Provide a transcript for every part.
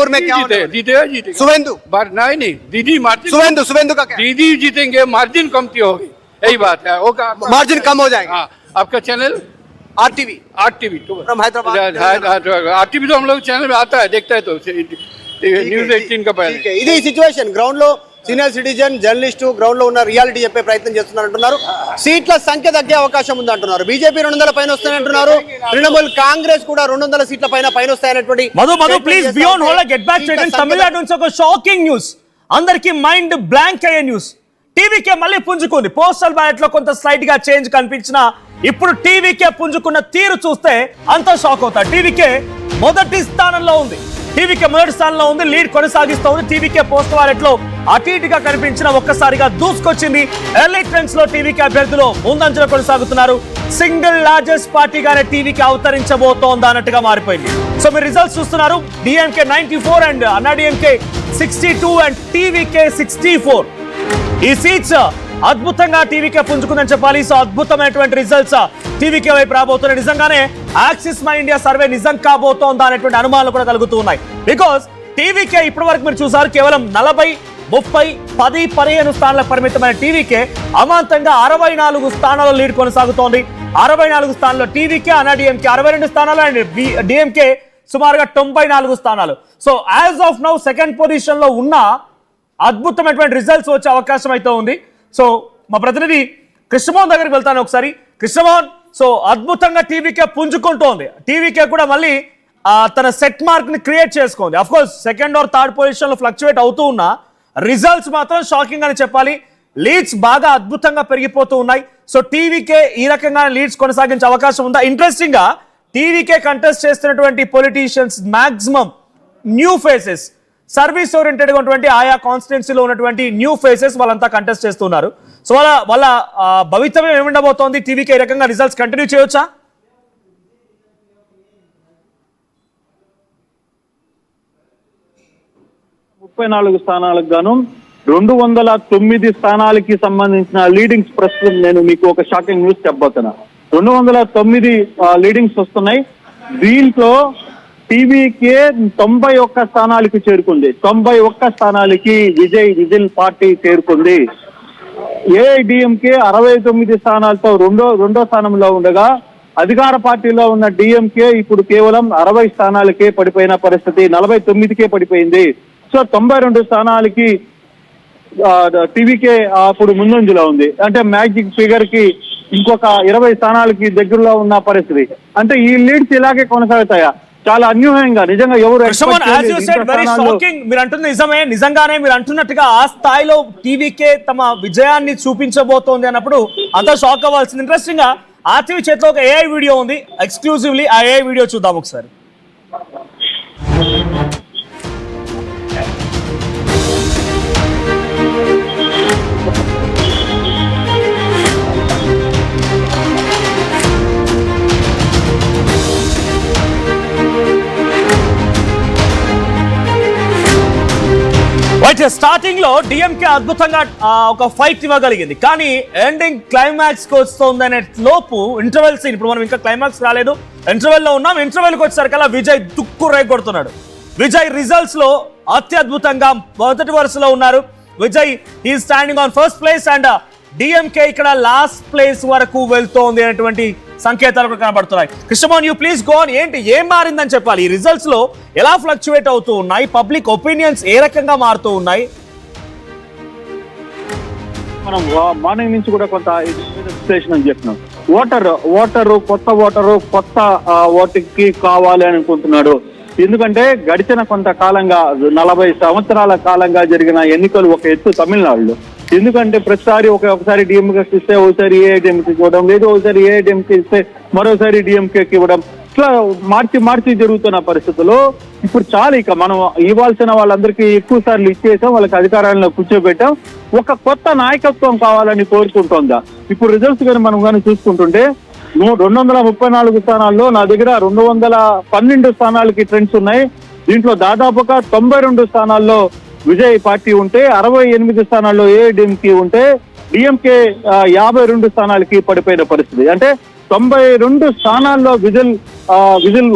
जयपुर में क्या जीते सुवेंदु नहीं दीदी मार्जिन सुवेंदु का क्या? दीदी जीतेंगे, मार्जिन कमती होगी, यही बात है। मार्जिन कम हो जाएगा। आपका channel RTV from Hyderabad. RTV तो हम लोग चैनल में आता है, देखता है, तो न्यूज़ 18 का पहले। ఇది సిచువేషన్ గ్రౌండ్ లో సీనియర్ సిటిజన్ జర్నలిస్ట్ గ్రౌండ్ లో ఉన్న రియాలిటీ చెప్పే ప్రయత్నం చేస్తున్నారు అంటున్నారు. సీట్ల సంఖ్య తగ్గే అవకాశం ఉంది అంటున్నారు. బీజేపీ 200 పైన వస్తాయని అంటున్నారు. తృణమూల్ కాంగ్రెస్ కూడా 200 సీట్ల పైన వస్తాయనేటువంటి Madhu please beyond hold get back to Tamil Nadu నుంచి ఒక షాకింగ్ న్యూస్, అందరికి మైండ్ బ్లాంక్ అయ్యే న్యూస్. టీవీకే మళ్ళీ పుంజుకుంది. పోస్టల్ బ్యాలెట్ లో కొంత స్లైట్ గా చేంజ్ కనిపించినా ఇప్పుడు టీవీకే పుంజుకున్న తీరు చూస్తే అంతా షాక్ అవుతారు. టీవీకే మొదటి స్థానంలో ఉంది. లీడ్ కొనసాగిస్తూ ఉంది. టీవీకే పోస్ట్ బ్యాలెట్ లో అటు ఇటుగా కనిపించిన ఒక్కసారిగా దూసుకొచ్చింది. ఎర్లీ ట్రెండ్స్ లో టీవీకే అభ్యర్థులు ముందంజలో కొనసాగుతున్నారు. సింగిల్ లార్జెస్ట్ పార్టీగానే టీవీకి అవతరించబోతోంది అన్నట్టుగా మారిపోయింది. సో మీరు రిజల్ట్స్ చూస్తున్నారు. డిఎంకే 94 అండ్ అన్నా డిఎంకే 62 అండ్ టీవీకే 64. ఈ సీట్స్ అద్భుతంగా టీవీకే పుంజుకుందని చెప్పాలి. సో అద్భుతమైనటువంటి రిజల్ట్స్ టీవీకే వైపు రాబోతున్నాయి. నిజంగానే యాక్సిస్ మై ఇండియా సర్వే నిజం కాబోతోందా అనేటువంటి అనుమానాలు కూడా కలుగుతూ ఉన్నాయి. బికాస్ టీవీకే ఇప్పటి వరకు మీరు చూసారు కేవలం 40, 30, 10, 15 స్థానాలకు పరిమితమైన టీవీకే అమాంతంగా 64 స్థానాల్లో లీడ్ కొనసాగుతోంది. 64 స్థానాల్లో టీవీకే, అన్నా డిఎంకే 62 స్థానాలు అండ్ డిఎంకే సుమారుగా 94 స్థానాలు. So as of now second position లో ఉన్న అద్భుతమైనటువంటి రిజల్ట్స్ వచ్చే అవకాశం అయితే ఉంది. సో మా ప్రతినిధి కృష్ణమోహన్ దగ్గరికి వెళ్తాను ఒకసారి. కృష్ణమోహన్, సో అద్భుతంగా టీవీకే పుంజుకుంటోంది. టీవీకే కూడా మళ్ళీ తన సెట్ మార్క్ ని క్రియేట్ చేసుకుంది. Of course second or third position లో ఫ్లక్చువేట్ అవుతూ ఉన్నా రిజల్ట్స్ మాత్రం షాకింగ్ అని చెప్పాలి. లీడ్స్ బాగా అద్భుతంగా పెరిగిపోతూ ఉన్నాయి. సో టీవీకే ఈ రకంగా లీడ్స్ కొనసాగించే అవకాశం ఉందా? ఇంట్రెస్టింగ్ గా టీవీకే కంటెస్ట్ చేస్తున్నటువంటి politicians maximum new faces, service oriented గా ఉన్నటువంటి ఆయా కాన్స్టిట్యున్సీలో ఉన్నటువంటి న్యూ ఫేసెస్ వాళ్ళంతా కంటెస్ట్ చేస్తున్నారు. సో వాళ్ళ భవితవ్యం ఏముండబోతోంది? టీవీకే ఈ రకంగా రిజల్ట్స్ కంటిన్యూ చేయొచ్చా? 34 స్థానాలకు గాను 209 స్థానాలకి సంబంధించిన లీడింగ్స్ ప్రస్తుతం నేను మీకు ఒక షాకింగ్ న్యూస్ చెప్పబోతున్నా. 209 లీడింగ్స్ వస్తున్నాయి. దీంట్లో టీవీకే 91 స్థానాలకి చేరుకుంది. 91 స్థానాలకి విజిల్ పార్టీ చేరుకుంది. ఏఐడిఎంకే 69 స్థానాలతో రెండో స్థానంలో ఉండగా అధికార పార్టీలో ఉన్న డిఎంకే ఇప్పుడు కేవలం 60 స్థానాలకే పడిపోయిన పరిస్థితి, 49కే పడిపోయింది. సో 92 స్థానాలకి టీవీకే అప్పుడు ముందంజలో ఉంది. అంటే మ్యాజిక్ ఫిగర్ కి ఇంకొక 20 స్థానాలకి దగ్గరలో ఉన్న పరిస్థితి. అంటే ఈ లీడ్స్ ఇలాగే కొనసాగుతాయా? చాలా అన్యూహంగా నిజంగా ఎవరు మీరు అంటుంది నిజమే. నిజంగానే మీరు అంటున్నట్టుగా ఆ స్థాయిలో టీవీకే తమ విజయాన్ని చూపించబోతోంది అన్నప్పుడు అంతా షాక్ అవ్వాల్సింది. ఇంట్రెస్టింగ్ గా ఆర్టీవీ చేతిలో ఒక ఏఐ వీడియో ఉంది ఎక్స్క్లూజివ్లీ. ఆ ఏఐ వీడియో చూద్దాం ఒకసారి. స్టార్టింగ్ లో డిఎంకే అద్భుతంగా ఒక ఫైట్ ఇవ్వగలిగింది. కానీ ఎండింగ్ క్లైమాక్స్ కి వస్తుందనే లోపు ఇంటర్వెల్ సీన్, ఇప్పుడు మనం ఇంకా క్లైమాక్స్ రాలేదు, ఇంటర్వెల్ లో ఉన్నాం. ఇంటర్వెల్ కి వచ్చేసరికల్లా విజయ్ దుక్కు రేగొడుతున్నాడు. విజయ్ రిజల్ట్స్ లో అత్యద్భుతంగా మొదటి వరుసలో ఉన్నారు. విజయ్ ఈ standing on first place and DMK ఇక్కడ లాస్ట్ ప్లేస్ వరకు వెళ్తోంది అనేటువంటి సంకేతాలు కూడా కనబడుతున్నాయి. Krishnamohan, you please go on. ఏంటి ఏం మారిందని చెప్పాలి? ఈ రిజల్ట్స్ లో ఎలా ఫ్లక్చువేట్ అవుతూ ఉన్నాయి? పబ్లిక్ ఒపీనియన్స్ ఏ రకంగా మారుతూ ఉన్నాయి? మనం మార్నింగ్ నుంచి కూడా కొంత విశ్లేషణ అని చెప్పినాం. కొత్త ఓటుకి కావాలి అనుకుంటున్నాడు. ఎందుకంటే గడిచిన కొంతకాలంగా 40 సంవత్సరాల కాలంగా జరిగిన ఎన్నికలు ఒక ఎత్తు తమిళనాడులో. ఎందుకంటే ప్రతిసారి ఒకసారి డిఎంకే ఇస్తే ఒకసారి ఏఐడిఎంకి ఇవ్వడం, లేదు ఒకసారి ఏఐడిఎంకి ఇస్తే మరోసారి డిఎంకేకి ఇవ్వడం, ఇట్లా మార్చి జరుగుతున్న పరిస్థితుల్లో ఇప్పుడు చాలా ఇక మనం ఇవ్వాల్సిన వాళ్ళందరికీ ఎక్కువ సార్లు ఇచ్చేసాం, వాళ్ళకి అధికారాలను కూర్చోబెట్టాం. ఒక కొత్త నాయకత్వం కావాలని కోరుకుంటోందా? ఇప్పుడు రిజల్ట్స్ కానీ మనం కానీ చూసుకుంటుంటే 234 స్థానాల్లో నా దగ్గర 212 స్థానాలకి ట్రెండ్స్ ఉన్నాయి. దీంట్లో దాదాపుగా 92 స్థానాల్లో విజయ్ పార్టీ ఉంటే 68 స్థానాల్లో ఏఐడిఎంకే ఉంటే డిఎంకే 52 స్థానాలకి పడిపోయిన పరిస్థితి. అంటే 92 స్థానాల్లో విజిల్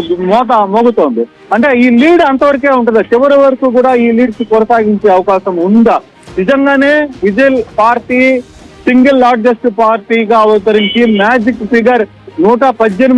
మోగుతోంది. అంటే ఈ లీడ్ అంతవరకే ఉంటుంది, చివరి వరకు కూడా ఈ లీడ్స్ కొనసాగించే అవకాశం ఉందా? నిజంగానే విజిల్ పార్టీ సింగిల్ లార్జెస్ట్ పార్టీగా అవతరించి మ్యాజిక్ ఫిగర్ 118